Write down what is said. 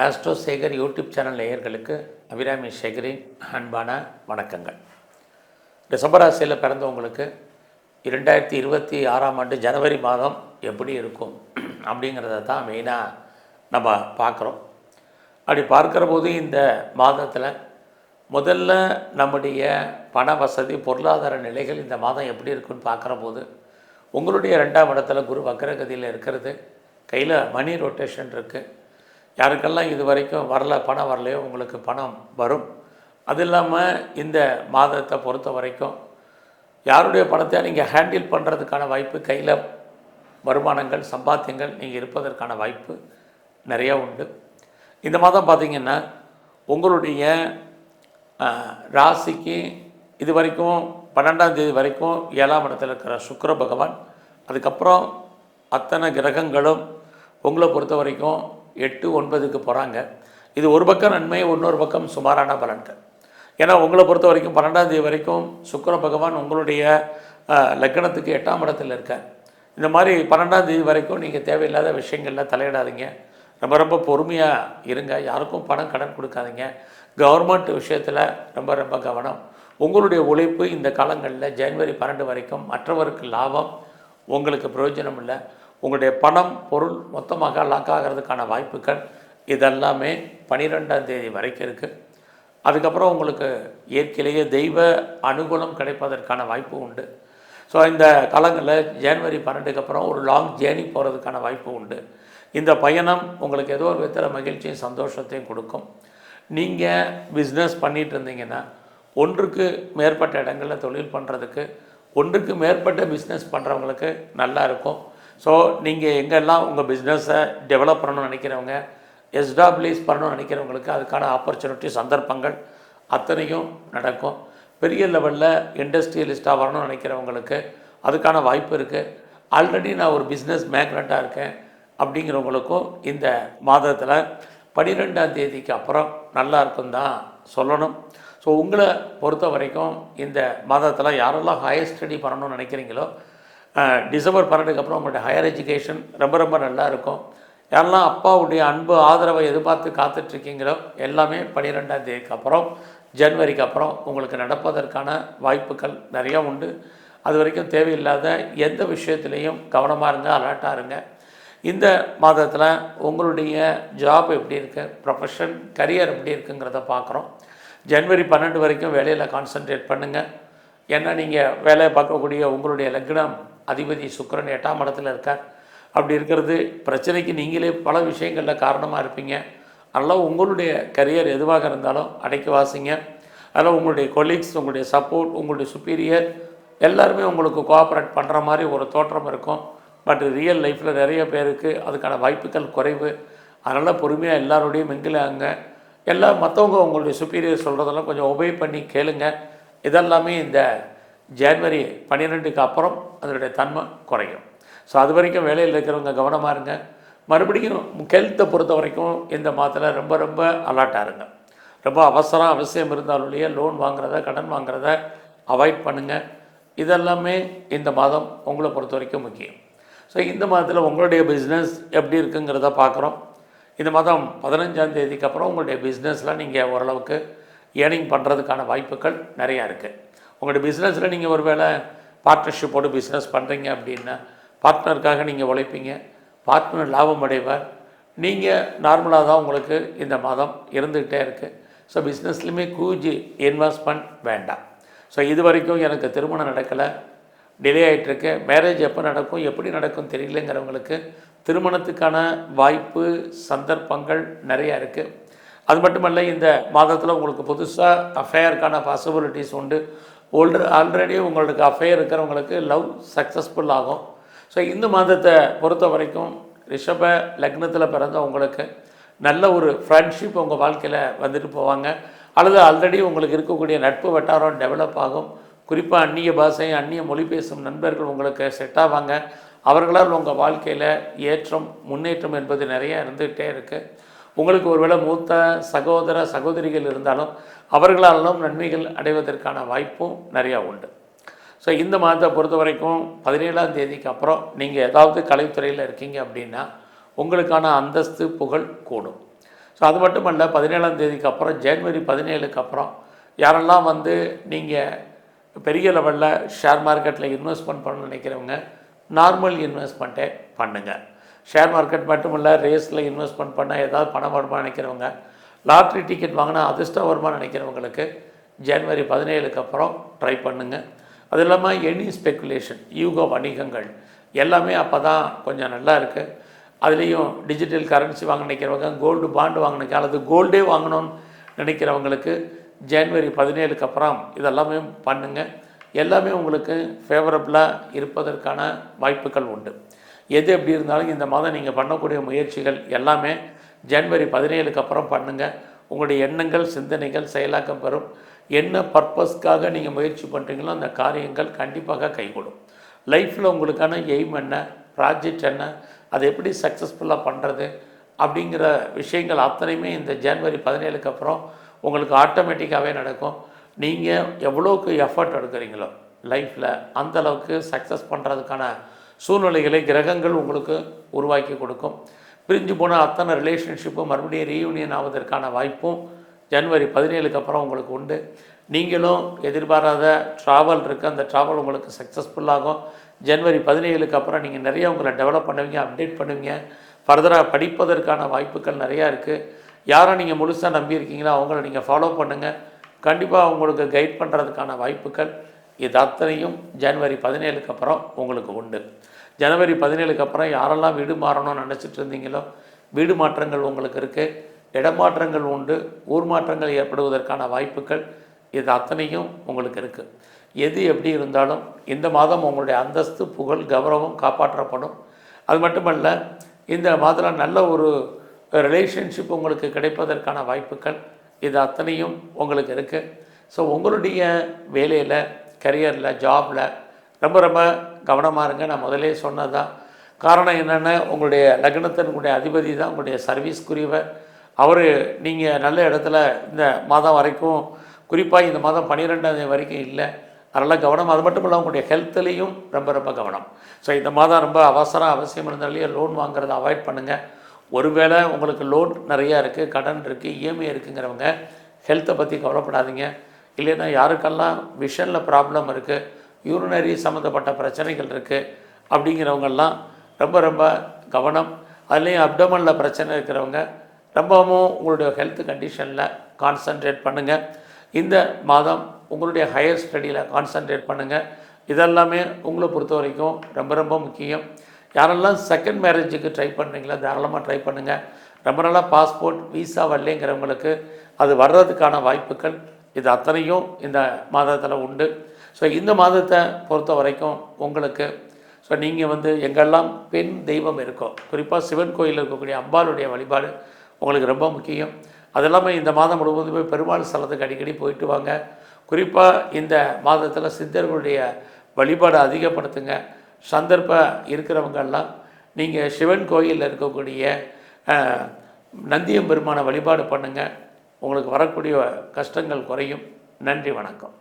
Astro Sekar YouTube channel நேயர்களுக்கு அபிராமி சேகரின் அன்பான வணக்கங்கள். டிசம்பர் ராசியில் பிறந்தவங்களுக்கு 2026ஆம் ஆண்டு ஜனவரி மாதம் எப்படி இருக்கும் அப்படிங்கிறத தான் மெயினாக நம்ம பார்க்குறோம். அப்படி பார்க்குற போது இந்த மாதத்தில் முதல்ல நம்முடைய பண வசதி பொருளாதார நிலைகள் இந்த மாதம் எப்படி இருக்குன்னு பார்க்குற போது உங்களுடைய 2ஆம் இடத்துல குரு வக்ரகதியில் இருக்கிறது, கையில் மணி ரொட்டேஷன் இருக்குது. யாருக்கெல்லாம் இது வரைக்கும் பணம் வரலையோ உங்களுக்கு பணம் வரும். அது இல்லாமல் இந்த மாதத்தை பொறுத்த வரைக்கும் யாருடைய பணத்தை நீங்கள் ஹேண்டில் பண்ணுறதுக்கான வாய்ப்பு, கையில் வருமானங்கள் சம்பாத்தியங்கள் நீங்கள் இருப்பதற்கான வாய்ப்பு நிறையா உண்டு. இந்த மாதம் பார்த்திங்கன்னா உங்களுடைய ராசிக்கு இது வரைக்கும் 12ஆம் தேதி வரைக்கும் 7ஆம் இடத்துல இருக்கிற சுக்கிர பகவான், அதுக்கப்புறம் அத்தனை கிரகங்களும் உங்களை பொறுத்த வரைக்கும் 8, 9க்கு போகிறாங்க. இது ஒரு பக்கம் நன்மை, இன்னொரு பக்கம் சுமாரான பலன்கள். ஏன்னா உங்களை பொறுத்த வரைக்கும் 12ஆம் தேதி வரைக்கும் சுக்கிர பகவான் உங்களுடைய லக்னத்துக்கு 8ஆம் இடத்துல இருக்கார். இந்த மாதிரி 12ஆம் தேதி வரைக்கும் நீங்கள் தேவையில்லாத விஷயங்களில் தலையிடாதீங்க. ரொம்ப ரொம்ப பொறுமையாக இருங்க. யாருக்கும் பணம் கடன் கொடுக்காதீங்க. கவர்மெண்ட் விஷயத்தில் ரொம்ப கவனம். உங்களுடைய உழைப்பு இந்த காலங்களில் ஜனவரி 12 வரைக்கும் மற்றவருக்கு லாபம், உங்களுக்கு பிரயோஜனம் இல்லை. உங்களுடைய பணம் பொருள் மொத்தமாக லாக் ஆகிறதுக்கான வாய்ப்புகள் இதெல்லாமே 12ஆம் தேதி வரைக்கும் இருக்குது. அதுக்கப்புறம் உங்களுக்கு இயற்கையிலேயே தெய்வ அனுகூலம் கிடைப்பதற்கான வாய்ப்பு உண்டு. ஸோ இந்த காலங்களில் ஜனவரி 12க்கு அப்புறம் ஒரு லாங் ஜேர்னி போகிறதுக்கான வாய்ப்பு உண்டு. இந்த பயணம் உங்களுக்கு ஏதோ ஒரு விதத்தில் மகிழ்ச்சியும் சந்தோஷத்தையும் கொடுக்கும். நீங்கள் பிஸ்னஸ் பண்ணிகிட்டு இருந்தீங்கன்னா ஒன்றுக்கு மேற்பட்ட இடங்களில் தொழில் பண்ணுறதுக்கு, ஒன்றுக்கு மேற்பட்ட பிஸ்னஸ் பண்ணுறவங்களுக்கு நல்லா இருக்கும். ஸோ நீங்கள் எங்கெல்லாம் உங்கள் பிஸ்னஸை டெவலப் பண்ணணும்னு நினைக்கிறவங்க, எஸ்டாப்ளிஷ் பண்ணணும்னு நினைக்கிறவங்களுக்கு அதுக்கான ஆப்பர்ச்சுனிட்டி சந்தர்ப்பங்கள் அத்தனையும் நடக்கும். பெரிய லெவலில் இண்டஸ்ட்ரியலிஸ்ட்டாக வரணும்னு நினைக்கிறவங்களுக்கு அதுக்கான வாய்ப்பு இருக்குது. ஆல்ரெடி நான் ஒரு பிஸ்னஸ் மேக்னட்டாக இருக்கேன் அப்படிங்கிறவங்களுக்கும் இந்த மாதத்தில் 12ஆம் தேதிக்கு அப்புறம் நல்லா இருக்கும் தான் சொல்லணும். ஸோ உங்களை பொறுத்த வரைக்கும் இந்த மாதத்தில் யாரெல்லாம் ஹையர் ஸ்டடி பண்ணணும்னு நினைக்கிறீங்களோ டிசம்பர் 12க்கு அப்புறம் உங்களுடைய ஹையர் எஜுகேஷன் ரொம்ப நல்லா இருக்கும். யாரெல்லாம் அப்பாவுடைய அன்பு ஆதரவை எதிர்பார்த்து காத்துட்ருக்கீங்களோ எல்லாமே 12ஆம் தேதிக்கு அப்புறம் ஜனவரிக்கு அப்புறம் உங்களுக்கு நடப்பதற்கான வாய்ப்புகள் நிறையா உண்டு. அது வரைக்கும் தேவையில்லாத எந்த விஷயத்துலேயும் கவனமாக இருங்க, அலர்ட்டாக இருங்க. இந்த மாதத்தில் உங்களுடைய ஜாப் எப்படி இருக்குது, ப்ரொஃபஷன் கரியர் எப்படி இருக்குங்கிறத பார்க்குறோம். ஜனவரி 12 வரைக்கும் வேலையில் கான்சன்ட்ரேட் பண்ணுங்கள். ஏன்னா நீங்கள் வேலையை பார்க்கக்கூடிய உங்களுடைய லக்னம் அதிபதி சுக்கிரன் 8ஆம் இடத்துல இருக்கார். அப்படி இருக்கிறது பிரச்சனைக்கு நீங்களே பல விஷயங்களில் காரணமாக இருப்பீங்க. அதனால் உங்களுடைய கரியர் எதுவாக இருந்தாலும் அடைக்க வாசிங்க. அதில் உங்களுடைய கொலீக்ஸ், உங்களுடைய சப்போர்ட், உங்களுடைய சுப்பீரியர் எல்லாருமே உங்களுக்கு கோஆப்ரேட் பண்ணுற மாதிரி ஒரு தோற்றம் இருக்கும். பட் ரியல் லைஃப்பில் நிறைய பேருக்கு அதுக்கான வாய்ப்புகள் குறைவு. அதனால் பொறுமையாக எல்லாரோடையும் மிங்கிலாங்க. மற்றவங்க உங்களுடைய சுப்பீரியர் சொல்கிறதெல்லாம் கொஞ்சம் ஒபே பண்ணி கேளுங்க. இதெல்லாமே இந்த ஜனவரி 12க்கு அப்புறம் அதனுடைய தன்மை குறையும். ஸோ அது வரைக்கும் வேலையில் இருக்கிறவங்க கவனமாக இருங்க. மறுபடியும் ஹெல்த்தை பொறுத்த வரைக்கும் இந்த மாதத்தில் ரொம்ப அலர்ட்டாக இருங்க. ரொம்ப அவசியம் இருந்தாலுடைய லோன் வாங்குறத, கடன் வாங்குறத அவாய்ட் பண்ணுங்கள். இதெல்லாமே இந்த மாதம் உங்களை பொறுத்த வரைக்கும் முக்கியம். ஸோ இந்த மாதத்தில் உங்களுடைய பிஸ்னஸ் எப்படி இருக்குங்கிறத பார்க்குறோம். இந்த மாதம் 15ஆம் தேதிக்கு அப்புறம் உங்களுடைய பிஸ்னஸில் நீங்கள் ஓரளவுக்கு ஏர்னிங் பண்ணுறதுக்கான வாய்ப்புகள் நிறையா இருக்குது. உங்களுடைய பிஸ்னஸில் நீங்கள் ஒரு வேளை பார்ட்னர்ஷிப்போடு பிஸ்னஸ் பண்ணுறீங்க அப்படின்னா பார்ட்னருக்காக நீங்கள் உழைப்பீங்க. பார்ட்னர் லாபம் அடைவார். நீங்கள் நார்மலாக தான் உங்களுக்கு இந்த மாதம் இருந்துக்கிட்டே இருக்குது. ஸோ பிஸ்னஸ்லையுமே கூஜி இன்வெஸ்ட்மெண்ட் வேண்டாம். ஸோ இது வரைக்கும் எனக்கு திருமணம் நடக்கலை, டிலே ஆகிட்டுருக்கு, மேரேஜ் எப்போ நடக்கும் எப்படி நடக்கும் தெரியலங்கிறவங்களுக்கு திருமணத்துக்கான வாய்ப்பு சந்தர்ப்பங்கள் நிறையா இருக்குது. அது மட்டுமல்ல, இந்த மாதத்தில் உங்களுக்கு புதுசாக அஃபேருக்கான பாசிபிலிட்டிஸ் உண்டு. ஆல்ரெடி உங்களுக்கு அஃபேர் இருக்கிறவங்களுக்கு லவ் சக்ஸஸ்ஃபுல் ஆகும். ஸோ இந்த மாதத்தை பொறுத்த வரைக்கும் ரிஷப லக்னத்தில் பிறந்த உங்களுக்கு நல்ல ஒரு ஃப்ரெண்ட்ஷிப் உங்கள் வாழ்க்கையில் வந்துட்டு போவாங்க. அல்லது ஆல்ரெடி உங்களுக்கு இருக்கக்கூடிய நட்பு வட்டாரம் டெவலப் ஆகும். குறிப்பாக அந்நிய பாஷை, அந்நிய மொழி பேசும் நண்பர்கள் உங்களுக்கு செட் ஆவாங்க. அவர்களால் உங்கள் வாழ்க்கையில் ஏற்றம் முன்னேற்றம் என்பது நிறையா இருந்துகிட்டே இருக்குது. உங்களுக்கு ஒருவேளை மூத்த சகோதர சகோதரிகள் இருந்தாலும் அவர்களாலும் நன்மைகள் அடைவதற்கான வாய்ப்பும் நிறையா உண்டு. ஸோ இந்த மாதத்தை பொறுத்த வரைக்கும் 17ஆம் தேதிக்கு அப்புறம் நீங்கள் ஏதாவது கலைத்துறையில் இருக்கீங்க அப்படின்னா உங்களுக்கான அந்தஸ்து புகழ் கூடும். ஸோ அது மட்டும் இல்லை 17ஆம் தேதிக்கு அப்புறம் ஜனவரி 17க்கு அப்புறம் யாரெல்லாம் வந்து நீங்கள் பெரிய லெவலில் ஷேர் மார்க்கெட்டில் இன்வெஸ்ட்மெண்ட் பண்ணணும்னு நினைக்கிறவங்க நார்மல் இன்வெஸ்ட்மெண்ட்டே பண்ணுங்கள். ஷேர் மார்க்கெட் மட்டும் இல்லை, ரேஸில் இன்வெஸ்ட்மெண்ட் பண்ணால் ஏதாவது பணம் வருமா நினைக்கிறவங்க, லாட்ரி டிக்கெட் வாங்கினா அதிர்ஷ்டம் வருமா நினைக்கிறவங்களுக்கு ஜனவரி 17க்கு அப்புறம் ட்ரை பண்ணுங்கள். அது இல்லாமல் எனி ஸ்பெக்குலேஷன், யூக வணிகங்கள் எல்லாமே அப்போ தான் கொஞ்சம் நல்லா இருக்குது. அதுலேயும் டிஜிட்டல் கரன்சி வாங்க நினைக்கிறவங்க, கோல்டு பாண்டு வாங்க நினைக்க அல்லது கோல்டே வாங்கணும்னு நினைக்கிறவங்களுக்கு ஜனவரி 17க்கு அப்புறம் இதெல்லாமே பண்ணுங்கள். எல்லாமே உங்களுக்கு ஃபேவரபுளாக இருப்பதற்கான வாய்ப்புகள் உண்டு. எது எப்படி இருந்தாலும் இந்த மாதம் நீங்கள் பண்ணக்கூடிய முயற்சிகள் எல்லாமே ஜனவரி 17க்கு அப்புறம் பண்ணுங்கள். உங்களுடைய எண்ணங்கள் சிந்தனைகள் செயலாக்கம் பெறும். என்ன பர்பஸ்க்காக நீங்கள் முயற்சி பண்ணுறீங்களோ அந்த காரியங்கள் கண்டிப்பாக கைகூடும். லைஃப்பில் உங்களுக்கான எய்ம் என்ன, ப்ராஜெக்ட் என்ன, அதை எப்படி சக்ஸஸ்ஃபுல்லாக பண்ணுறது அப்படிங்கிற விஷயங்கள் அத்தனையுமே இந்த ஜனவரி 17க்கு அப்புறம் உங்களுக்கு ஆட்டோமேட்டிக்காகவே நடக்கும். நீங்கள் எவ்வளோக்கு எஃபர்ட் எடுக்கிறீங்களோ லைஃப்பில் அந்தளவுக்கு சக்ஸஸ் பண்ணுறதுக்கான சூழ்நிலைகளை கிரகங்கள் உங்களுக்கு உருவாக்கி கொடுக்கும். பிரிஞ்சு போன அத்தனை ரிலேஷன்ஷிப்பும் மறுபடியும் ரீயூனியன் ஆவதற்கான வாய்ப்பும் ஜனவரி 17க்கு அப்புறம் உங்களுக்கு உண்டு. நீங்களும் எதிர்பாராத ட்ராவல் இருக்குது, அந்த ட்ராவல் உங்களுக்கு சக்ஸஸ்ஃபுல்லாகும். ஜனவரி 17க்கு அப்புறம் நீங்கள் நிறைய உங்களை டெவலப் பண்ணுவீங்க, அப்டேட் பண்ணுவீங்க, ஃபர்தராக படிப்பதற்கான வாய்ப்புகள் நிறையா இருக்குது. யாரை நீங்கள் முழுசாக நம்பியிருக்கீங்களோ அவங்கள நீங்கள் ஃபாலோ பண்ணுங்கள். கண்டிப்பாக உங்களுக்கு கைட் பண்ணுறதுக்கான வாய்ப்புகள் இது அத்தனையும் ஜனவரி 17க்கு அப்புறம் உங்களுக்கு உண்டு. ஜனவரி 17க்கு அப்புறம் யாரெல்லாம் வீடு மாறணும்னு நினச்சிட்டு இருந்தீங்களோ வீடு மாற்றங்கள் உங்களுக்கு இருக்குது, இடமாற்றங்கள் உண்டு, ஊர் மாற்றங்கள் ஏற்படுவதற்கான வாய்ப்புகள் இது அத்தனையும் உங்களுக்கு இருக்குது. எது எப்படி இருந்தாலும் இந்த மாதம் உங்களுடைய அந்தஸ்து புகழ் கௌரவம் காப்பாற்றப்படும். அது மட்டுமல்ல, இந்த மாதத்தில் நல்ல ஒரு ரிலேஷன்ஷிப் உங்களுக்கு கிடைப்பதற்கான வாய்ப்புகள் இது அத்தனையும் உங்களுக்கு இருக்குது. ஸோ உங்களுடைய வேலையில், கரியரில், ஜாபில் ரொம்ப ரொம்ப கவனமாக இருங்க. நான் முதலே சொன்னதான். காரணம் என்னென்னா, உங்களுடைய லக்னத்தினுடைய அதிபதி தான் உங்களுடைய சர்வீஸ்க்குரியவர். அவர் நீங்கள் நல்ல இடத்துல இந்த மாதம் வரைக்கும், குறிப்பாக இந்த மாதம் 12ஆம் தேதி வரைக்கும் இல்லை. அதெல்லாம் கவனம். அது மட்டும் இல்லை, உங்களுடைய ஹெல்த்துலேயும் ரொம்ப ரொம்ப கவனம். ஸோ இந்த மாதம் ரொம்ப அவசியம் இருந்தாலே லோன் வாங்குறதை அவாய்ட் பண்ணுங்கள். ஒருவேளை உங்களுக்கு லோன் நிறையா இருக்குது, கடன் இருக்குது, இஎம்ஐ இருக்குங்கிறவங்க ஹெல்த்தை பற்றி கவலைப்படாதீங்க. இல்லைன்னா யாருக்கெல்லாம் விஷனில் ப்ராப்ளம் இருக்குது, யூரினரி சம்மந்தப்பட்ட பிரச்சனைகள் இருக்குது அப்படிங்கிறவங்கெல்லாம் ரொம்ப ரொம்ப கவனம். அதுலேயும் அப்டமனில் பிரச்சனை இருக்கிறவங்க ரொம்பவும் உங்களுடைய ஹெல்த் கண்டிஷனில் கான்சன்ட்ரேட் பண்ணுங்கள். இந்த மாதம் உங்களுடைய ஹையர் ஸ்டடியில் கான்சன்ட்ரேட் பண்ணுங்கள். இதெல்லாமே உங்களை பொறுத்த வரைக்கும் ரொம்ப ரொம்ப முக்கியம். யாரெல்லாம் செகண்ட் மேரேஜுக்கு ட்ரை பண்ணுறீங்களோ தாராளமாக ட்ரை பண்ணுங்கள். ரொம்ப நாளாக பாஸ்போர்ட் விசா வரலைங்கிறவங்களுக்கு அது வர்றதுக்கான வாய்ப்புகள் இது அத்தனையும் இந்த மாதத்தில் உண்டு. ஸோ இந்த மாதத்தை பொறுத்த வரைக்கும் உங்களுக்கு நீங்கள் எங்கெல்லாம் பெண் தெய்வம் இருக்கோ, குறிப்பாக சிவன் கோயிலில் இருக்கக்கூடிய அம்பாளுடைய வழிபாடு உங்களுக்கு ரொம்ப முக்கியம். அது இல்லாமல் இந்த மாதம் முழுவதுமே பெருமாள் ஸ்தலத்துக்கு அடிக்கடி போயிட்டு வாங்க. குறிப்பாக இந்த மாதத்தில் சித்தர்களுடைய வழிபாடு அதிகப்படுத்துங்க. சந்தர்ப்பம் இருக்கிறவங்கெல்லாம் நீங்கள் சிவன் கோயிலில் இருக்கக்கூடிய நந்தியம் பெருமான வழிபாடு பண்ணுங்கள். உங்களுக்கு வரக்கூடிய கஷ்டங்கள் குறையும். நன்றி, வணக்கம்.